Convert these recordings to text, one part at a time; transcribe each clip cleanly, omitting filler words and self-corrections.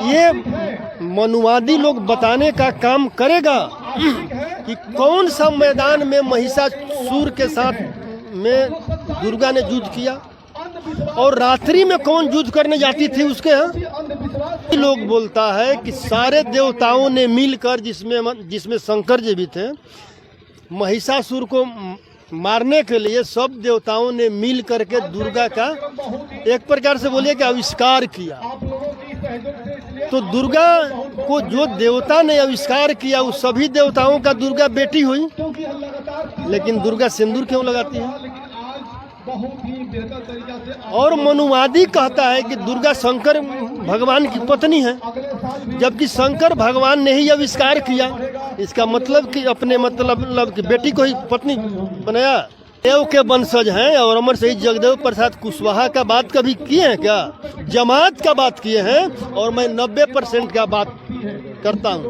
ये मनुवादी लोग बताने का काम करेगा कि कौन सा मैदान में महिषासुर के साथ में दुर्गा ने युद्ध किया और रात्रि में कौन युद्ध करने जाती थी उसके यहाँ। लोग बोलता है कि सारे देवताओं ने मिलकर, जिसमें शंकर जी भी थे, महिषासुर को मारने के लिए सब देवताओं ने मिल करके दुर्गा का एक प्रकार से बोलिए कि आविष्कार किया। तो दुर्गा को जो देवता ने आविष्कार किया उस सभी देवताओं का दुर्गा बेटी हुई, लेकिन दुर्गा सिंदूर क्यों लगाती है? और मनुवादी कहता है कि दुर्गा शंकर भगवान की पत्नी है, जबकि शंकर भगवान ने ही आविष्कार किया। इसका मतलब कि अपने मतलब कि बेटी को ही पत्नी बनाया। देव के वंशज हैं और अमर शहीद जगदेव प्रसाद कुशवाहा का बात कभी किए हैं क्या? जमात का बात किए हैं और मैं 90% का बात करता हूँ।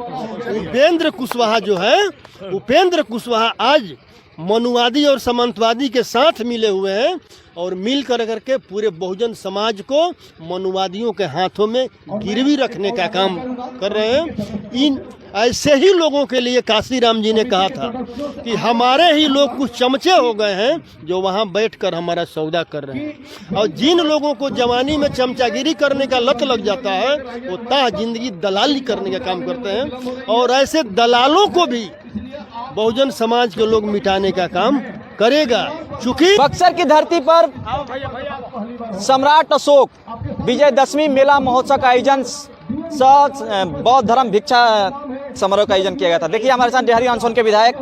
उपेंद्र कुशवाहा जो है, उपेंद्र कुशवाहा आज मनुवादी और सामंतवादी के साथ मिले हुए हैं और मिल करके पूरे बहुजन समाज को मनुवादियों के हाथों में गिरवी रखने का काम कर रहे हैं। इन ऐसे ही लोगों के लिए काशीराम जी ने कहा था कि हमारे ही लोग कुछ चमचे हो गए हैं जो वहाँ बैठकर हमारा सौदा कर रहे हैं। और जिन लोगों को जवानी में चमचागिरी करने का लत लग जाता है वो ताह जिंदगी दलाली करने का काम करते हैं, और ऐसे दलालों को भी बहुजन समाज के लोग मिटाने का काम करेगा। चूंकि बक्सर की धरती पर सम्राट अशोक विजयदशमी मेला महोत्सव का आयोजन बौद्ध धर्म भिक्षा समारोह का आयोजन किया गया था। देखिए हमारे साथ डेहरी ऑनसोन के विधायक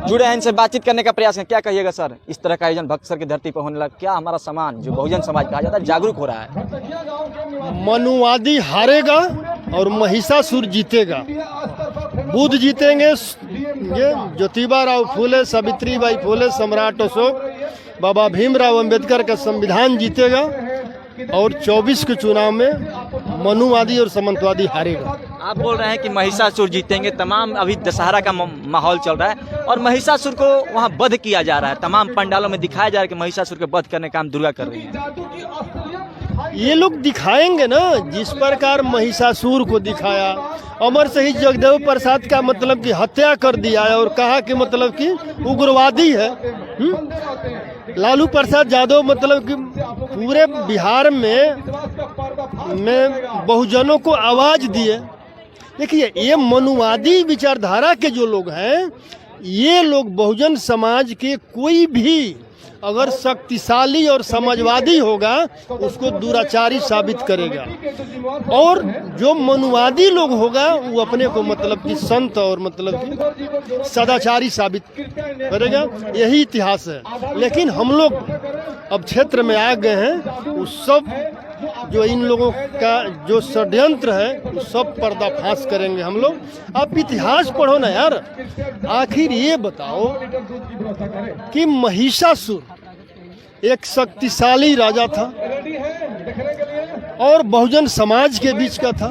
जुड़े हैं, इनसे बातचीत करने का प्रयास है। क्या कहिएगा सर, इस तरह का आयोजन बक्सर की धरती पर होने लगा, क्या हमारा समाज जो बहुजन समाज कहा जाता है जागरूक हो रहा है? मनुवादी हारेगा और महिषासुर जीतेगा। बुद्ध जीतेंगे, ये ज्योतिबा राव फूले, सावित्रीबाई फूले, सम्राट अशोक, बाबा भीमराव अंबेडकर का संविधान जीतेगा और 24 के चुनाव में मनुवादी और सामंतवादी हारेगा। आप बोल रहे हैं कि महिषासुर जीतेंगे। तमाम अभी दशहरा का माहौल चल रहा है और महिषासुर को वहाँ वध किया जा रहा है। तमाम पंडालों में दिखाया जा रहा है कि महिषासुर के वध करने का काम दुर्गा कर रही है। ये लोग दिखाएंगे ना, जिस प्रकार महिषासुर को दिखाया, अमर शहीद जगदेव प्रसाद का मतलब कि हत्या कर दिया है और कहा कि मतलब कि उग्रवादी है। लालू प्रसाद यादव मतलब कि पूरे बिहार में बहुजनों को आवाज दिए। देखिए ये मनुवादी विचारधारा के जो लोग हैं, ये लोग बहुजन समाज के कोई भी अगर शक्तिशाली और समाजवादी होगा उसको दुराचारी साबित करेगा, और जो मनुवादी लोग होगा वो अपने को मतलब कि संत और मतलब कि सदाचारी साबित करेगा। यही इतिहास है। लेकिन हम लोग अब क्षेत्र में आ गए हैं, उस सब जो इन लोगों का जो षड्यंत्र है वो सब पर्दाफाश करेंगे हम लोग। आप इतिहास पढ़ो ना यार। आखिर ये बताओ कि महिषासुर एक शक्तिशाली राजा था और बहुजन समाज के बीच का था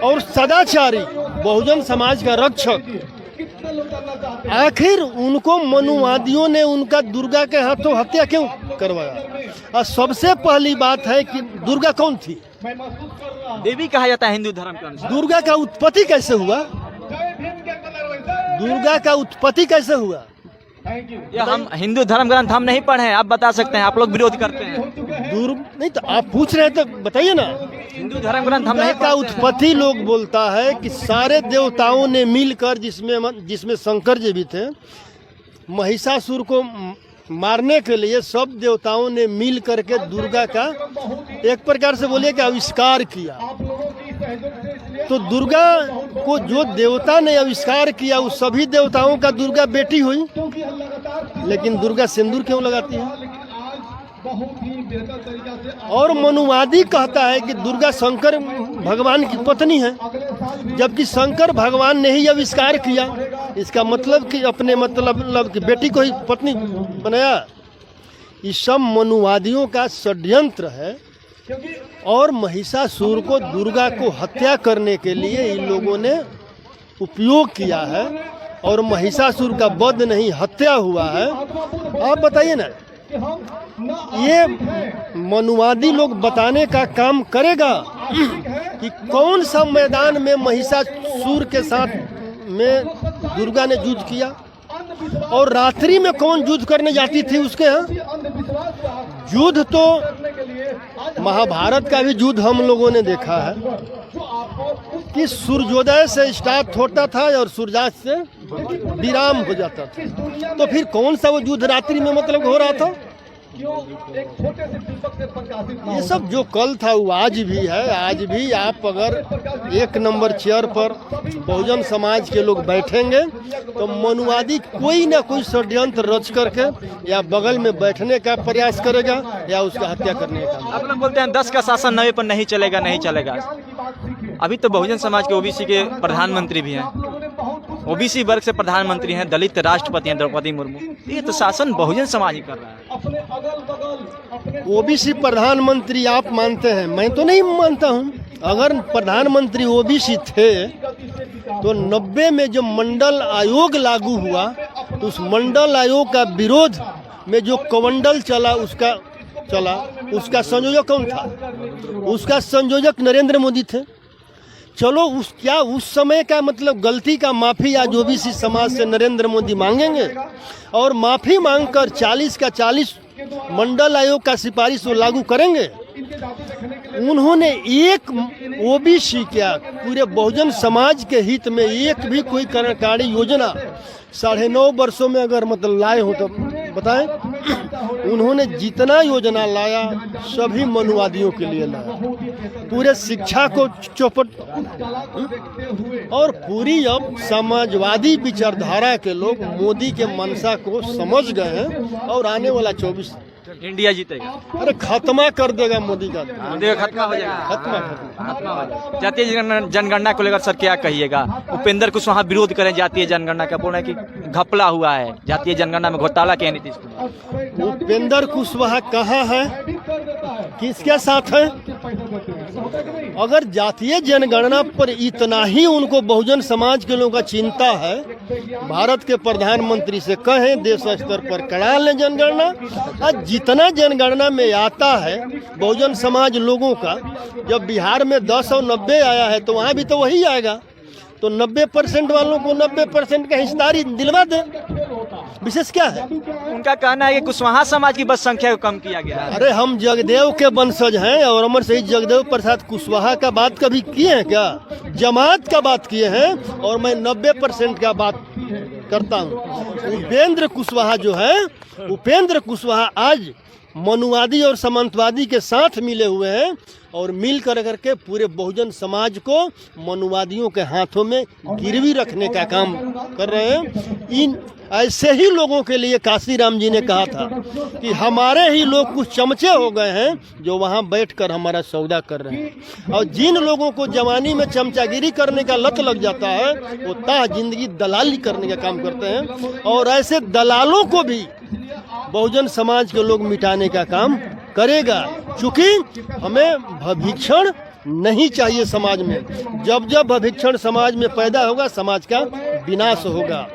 और सदाचारी बहुजन समाज का रक्षक। आखिर उनको मनुवादियों ने उनका दुर्गा के हाथों हत्या क्यों करवाया? और सबसे पहली बात है कि दुर्गा कौन थी? देवी कहा जाता है हिंदू धर्म के अनुसार। दुर्गा का उत्पत्ति कैसे हुआ? दुर्गा का उत्पत्ति कैसे हुआ? या हम हिंदू धर्म ग्रंथ हम नहीं पढ़े हैं, आप बता सकते हैं। आप लोग विरोध करते हैं। नहीं तो आप पूछ रहे हैं तो बताइए ना। हिंदू धर्म ग्रंथ हम नहीं का उत्पत्ति लोग बोलता है कि सारे देवताओं ने मिलकर, जिसमें शंकर जी भी थे, महिषासुर को मारने के लिए सब देवताओं ने मिल करके दुर्गा का एक प्रकार से बोलिए कि आविष्कार किया। तो दुर्गा को जो देवता ने आविष्कार किया उस सभी देवताओं का दुर्गा बेटी हुई, लेकिन दुर्गा सिंदूर क्यों लगाती है? और मनुवादी कहता है कि दुर्गा शंकर भगवान की पत्नी है, जबकि शंकर भगवान ने ही आविष्कार किया। इसका मतलब कि अपने मतलब कि बेटी को ही पत्नी बनाया। ये सब मनुवादियों का षड्यंत्र है और महिषासुर को दुर्गा को हत्या करने के लिए इन लोगों ने उपयोग किया है और महिषासुर का वध नहीं हत्या हुआ है। आप बताइए ना, ये मनुवादी लोग बताने का काम करेगा कि कौन सा मैदान में महिषासुर के साथ में दुर्गा ने युद्ध किया और रात्रि में कौन युद्ध करने जाती थी उसके यहाँ। युद्ध तो महाभारत का भी युद्ध हम लोगों ने देखा है कि सूर्योदय से स्टार्ट होता था और सूर्यास्त से विराम हो जाता था। तो फिर कौन सा वो युद्ध रात्रि में मतलब हो रहा था। ये सब जो कल था वो आज भी है। आज भी आप अगर 1 नंबर चेयर पर बहुजन समाज के लोग बैठेंगे तो मनुवादी कोई ना कोई षड्यंत्र रच करके या बगल में बैठने का प्रयास करेगा या उसका हत्या करने का। आप लोग बोलते हैं 10 का शासन 9 पर नहीं चलेगा, नहीं चलेगा। अभी तो बहुजन समाज के ओबीसी के प्रधानमंत्री भी हैं, ओबीसी वर्ग से प्रधानमंत्री हैं, दलित राष्ट्रपति हैं द्रौपदी मुर्मू। ये तो शासन बहुजन समाज ही कर रहा है। ओबीसी प्रधानमंत्री आप मानते हैं, मैं तो नहीं मानता हूँ। अगर प्रधानमंत्री ओबीसी थे तो 90 में जब मंडल आयोग लागू हुआ तो उस मंडल आयोग का विरोध में जो कमंडल चला उसका संयोजक कौन था। उसका संयोजक नरेंद्र मोदी थे। चलो उस समय का मतलब गलती का माफ़ी आज ओबीसी समाज से नरेंद्र मोदी मांगेंगे और माफ़ी मांगकर 40 का 40 मंडल आयोग का सिफारिश वो लागू करेंगे। उन्होंने एक ओबीसी क्या पूरे बहुजन समाज के हित में एक भी कोई कल्याणकारी योजना 9.5 वर्षों में अगर मतलब लाए हो तो बताएं। उन्होंने जितना योजना लाया सभी मनुवादियों के लिए लाया। पूरे शिक्षा को चौपट और पूरी अब समाजवादी विचारधारा के लोग मोदी के मंशा को समझ गए हैं और आने वाला 24 इंडिया जीतेगा। अरे खत्मा कर देगा मोदी का। खत्मा हो जाएगा। खत्मा जातीय जनगणना को लेकर सर क्या कहिएगा। उपेंद्र कुशवाहा विरोध करें जातीय जनगणना का, बोल रहे हैं कि घपला हुआ है, जातीय जनगणना में घोटाला किया नीतीश कुमार। उपेंद्र कुशवाहा कहाँ है, किसके साथ है। अगर जातीय जनगणना पर इतना ही उनको बहुजन समाज के लोगों का चिंता है, भारत के प्रधानमंत्री से कहें देश स्तर पर करा लें जनगणना। जितना जनगणना में आता है बहुजन समाज लोगों का, जब बिहार में 10 और 90 आया है तो वहाँ भी तो वही आएगा। तो 90% वालों को 90% का हिस्सेदारी दिलवा दे। विशेष क्या है। उनका कहना है कि कुशवाहा समाज की बस संख्या को कम किया गया है। अरे हम जगदेव के वंशज हैं और अमर शहीद जगदेव प्रसाद कुशवाहा का बात कभी किए हैं क्या। जमात का बात किए हैं और मैं 90% का बात करता हूँ। उपेंद्र कुशवाहा जो है, उपेंद्र कुशवाहा आज मनुवादी और सामंतवादी के साथ मिले हुए हैं और मिल करके पूरे बहुजन समाज को मनुवादियों के हाथों में गिरवी रखने का काम कर रहे हैं। इन ऐसे ही लोगों के लिए काशीराम जी ने कहा था कि हमारे ही लोग कुछ चमचे हो गए हैं जो वहाँ बैठकर हमारा सौदा कर रहे हैं। और जिन लोगों को जवानी में चमचागिरी करने का लत लग जाता है वो ताह जिंदगी दलाली करने का काम करते हैं। और ऐसे दलालों को भी बहुजन समाज के लोग मिटाने का काम करेगा। चूँकि हमें भविक्षण नहीं चाहिए समाज में। जब जब भविक्षण समाज में पैदा होगा समाज का विनाश होगा।